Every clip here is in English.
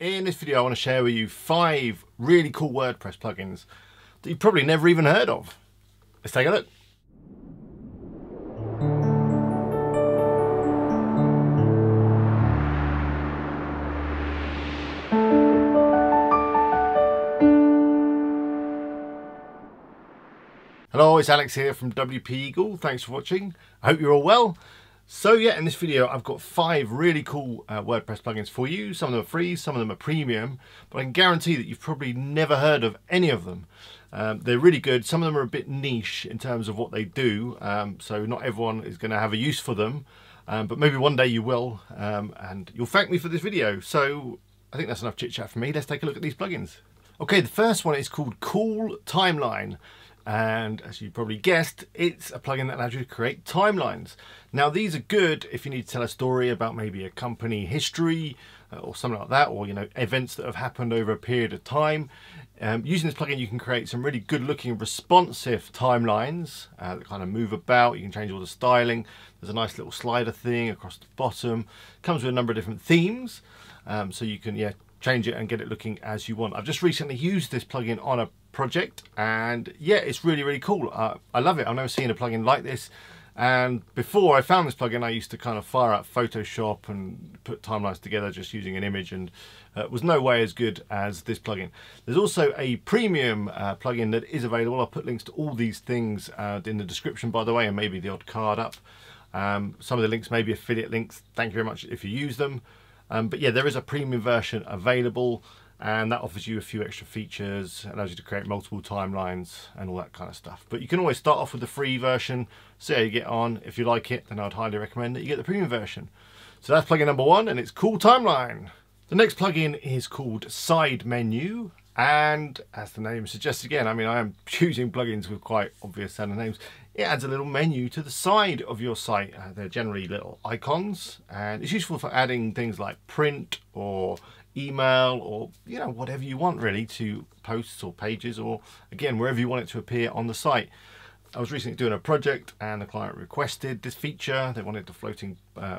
In this video I want to share with you 5 really cool WordPress plugins that you've probably never even heard of. Let's take a look. Hello, it's Alex here from WP Eagle. Thanks for watching. I hope you're all well. So yeah, in this video I've got 5 really cool WordPress plugins for you. Some of them are free, some of them are premium, but I can guarantee that you've probably never heard of any of them. They're really good. Some of them are a bit niche in terms of what they do, so not everyone is going to have a use for them, but maybe one day you will, and you'll thank me for this video. So I think that's enough chit chat for me. Let's take a look at these plugins. Okay, the first one is called Cool Timeline. And as you probably guessed, it's a plugin that allows you to create timelines. Now these are good if you need to tell a story about maybe a company history or something like that, or events that have happened over a period of time. Using this plugin you can create some really good looking responsive timelines that kind of move about. You can change all the styling. There's a nice little slider thing across the bottom. Comes with a number of different themes, so you can change it and get it looking as you want. I've just recently used this plugin on a project, and yeah, it's really cool. I love it. I've never seen a plugin like this, and before I found this plugin I used to kind of fire up Photoshop and put timelines together just using an image, and it was no way as good as this plugin. There's also a premium plugin that is available. I'll put links to all these things in the description, by the way, and maybe the odd card up. Some of the links may be affiliate links. Thank you very much if you use them. But yeah, there is a premium version available, and that offers you a few extra features, allows you to create multiple timelines and all that kind of stuff. But you can always start off with the free version, see how you get on. If you like it, then I'd highly recommend that you get the premium version. So that's plugin number 1, and it's Cool Timeline. The next plugin is called Side Menu, and as the name suggests, again, I mean, I am choosing plugins with quite obvious sounding names. It adds a little menu to the side of your site. They're generally little icons, and it's useful for adding things like print or email, or whatever you want really, to posts or pages, or again wherever you want it to appear on the site. I was recently doing a project and the client requested this feature. They wanted the floating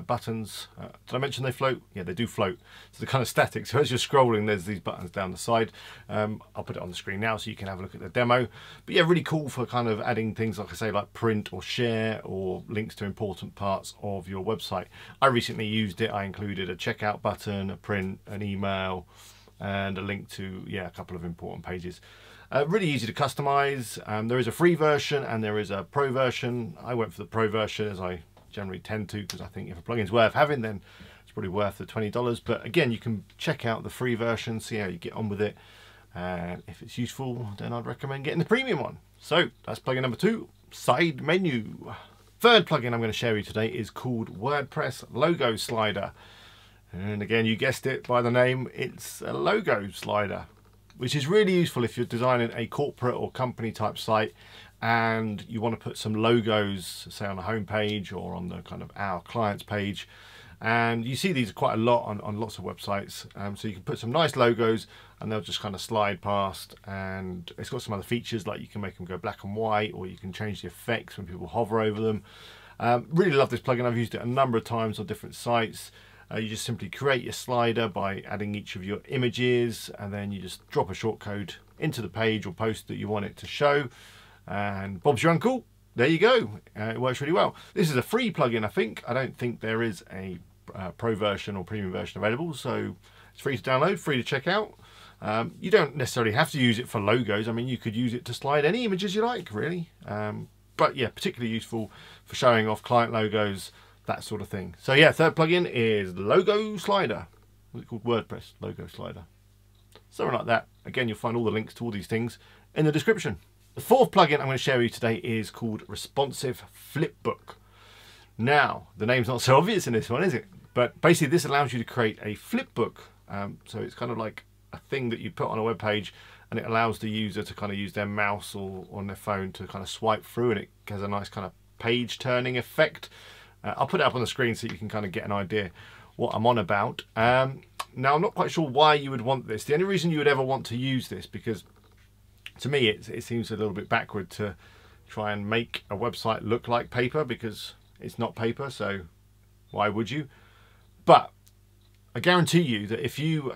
buttons. Did I mention they float? Yeah, they do float. So they're kind of static. So as you're scrolling, there's these buttons down the side. I'll put it on the screen now so you can have a look at the demo. But yeah, really cool for kind of adding things, like I say, like print or share, or links to important parts of your website. I recently used it. I included a checkout button, a print, an email, and a link to a couple of important pages. Really easy to customize. There is a free version and there is a pro version. I went for the pro version, as I generally tend to, because I think if a plugin's worth having, then it's probably worth the $20. But again, you can check out the free version, see how you get on with it, and if it's useful, then I'd recommend getting the premium one. So that's plugin number 2, Side Menu. Third plugin I'm going to share with you today is called WordPress Logo Slider. And again, you guessed it by the name, it's a logo slider, which is really useful if you're designing a corporate or company type site and you want to put some logos, say on a home page or on the kind of our clients page. And you see these quite a lot on lots of websites. So you can put some nice logos and they'll just kind of slide past, and it's got some other features, like you can make them go black and white, or you can change the effects when people hover over them. Really love this plugin. I've used it a number of times on different sites. You just simply create your slider by adding each of your images, and then you just drop a shortcode into the page or post that you want it to show, and Bob's your uncle. There you go. It works really well. This is a free plugin, I think. I don't think there is a pro version or premium version available, so it's free to download, free to check out. You don't necessarily have to use it for logos. I mean, you could use it to slide any images you like, really. But yeah, particularly useful for showing off client logos, that sort of thing. So yeah, third plugin is Logo Slider. What's it called? WordPress Logo Slider. Something like that. Again, you'll find all the links to all these things in the description. The fourth plugin I'm going to share with you today is called Responsive Flipbook. Now, the name's not so obvious in this one, is it? But basically this allows you to create a flipbook. So it's kind of like a thing that you put on a web page, and it allows the user to kind of use their mouse or on their phone to kind of swipe through, and it has a nice kind of page turning effect. I'll put it up on the screen so you can kind of get an idea what I'm on about. Now, I'm not quite sure why you would want this. The only reason you would ever want to use this, because to me it seems a little bit backward to try and make a website look like paper, because it's not paper, so why would you? But I guarantee you that if you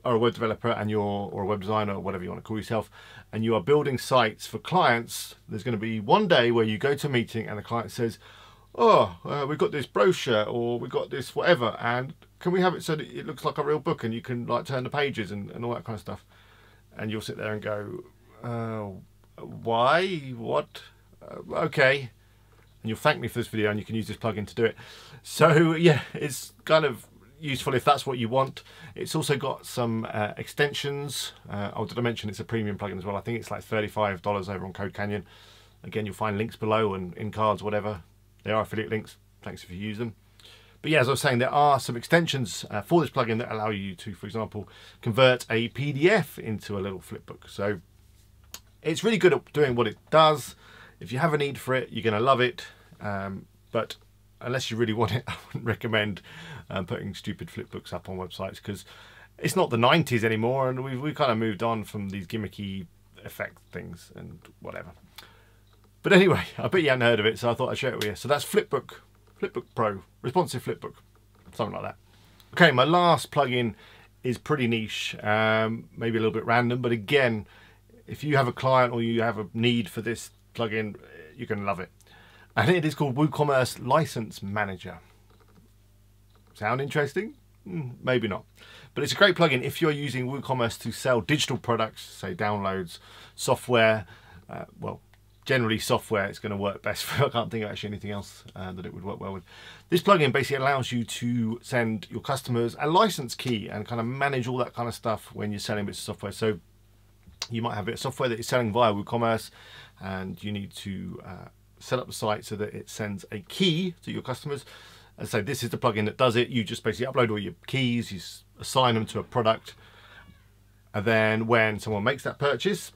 are a web developer and or a web designer or whatever you want to call yourself, and you are building sites for clients, there's going to be one day where you go to a meeting and the client says, oh, we've got this brochure or we've got this whatever, and can we have it so that it looks like a real book and you can like turn the pages and all that kind of stuff? And you'll sit there and go, why? What? Okay. And you'll thank me for this video, and you can use this plugin to do it. So yeah, it's kind of useful if that's what you want. It's also got some extensions. Oh, did I mention it's a premium plugin as well? I think it's like $35 over on Code Canyon. Again, you'll find links below and in cards, whatever. They are affiliate links. Thanks if you use them. But yeah, as I was saying, there are some extensions for this plugin that allow you to, for example, convert a PDF into a little flipbook. So it's really good at doing what it does. If you have a need for it, you're going to love it. But unless you really want it, I wouldn't recommend putting stupid flipbooks up on websites, because it's not the 90s anymore, and we've kind of moved on from these gimmicky effect things and whatever. But anyway, I bet you hadn't heard of it, so I thought I'd share it with you. So that's Flipbook Pro, responsive flipbook, something like that. Okay, my last plugin is pretty niche, maybe a little bit random, but again, if you have a client or you have a need for this plugin, you're going to love it. And it is called WooCommerce License Manager. Sound interesting? Maybe not. But it's a great plugin if you're using WooCommerce to sell digital products, say downloads, software. Well, generally software is going to work best for. I can't think of actually anything else that it would work well with. This plugin basically allows you to send your customers a license key and kind of manage all that kind of stuff when you're selling bits of software. So you might have a bit of software that is selling via WooCommerce, and you need to set up the site so that it sends a key to your customers. And so this is the plugin that does it. You just basically upload all your keys, you assign them to a product, and then when someone makes that purchase,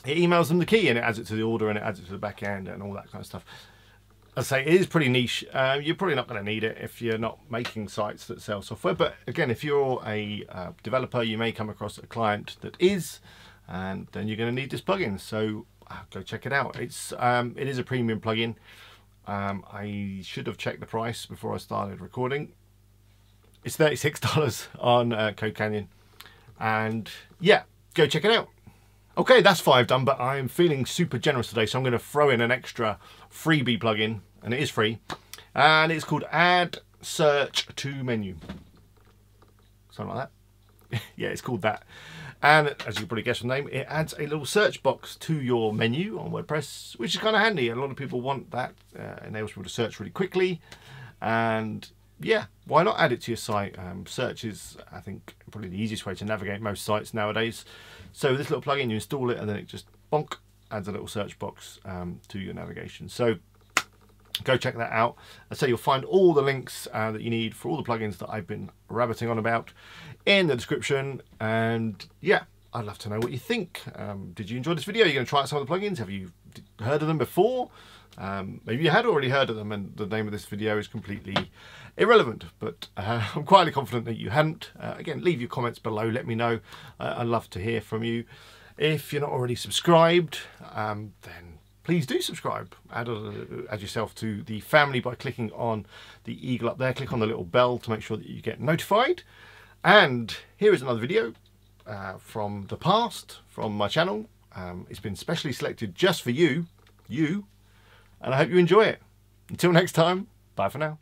it emails them the key and it adds it to the order and it adds it to the back end and all that kind of stuff. As I say, it is pretty niche. You're probably not going to need it if you're not making sites that sell software. But again, if you're a developer, you may come across a client that is, and then you're going to need this plugin. So go check it out. It is a premium plugin. I should have checked the price before I started recording. It's $36 on Code Canyon, and yeah, go check it out. Okay, that's 5 done, but I'm feeling super generous today, so I'm going to throw in an extra freebie plugin, and it is free, and it's called Add Search to Menu. Something like that. Yeah, it's called that. And as you can probably guess from the name, it adds a little search box to your menu on WordPress, which is kind of handy. A lot of people want that. Enables people to search really quickly. And yeah, why not add it to your site? Search is, I think, probably the easiest way to navigate most sites nowadays. So this little plugin, you install it, and then it just bonk, adds a little search box to your navigation. So go check that out. So you'll find all the links that you need for all the plugins that I've been rabbiting on about in the description. And yeah, I'd love to know what you think. Did you enjoy this video? Are you going to try out some of the plugins? Have you heard of them before? Maybe you had already heard of them and the name of this video is completely irrelevant, but I'm quietly confident that you hadn't. Again, leave your comments below, let me know. I'd love to hear from you. If you're not already subscribed, then please do subscribe. Add yourself to the family by clicking on the eagle up there. Click on the little bell to make sure that you get notified. And here is another video from the past, from my channel. It's been specially selected just for you, and I hope you enjoy it. Until next time, bye for now.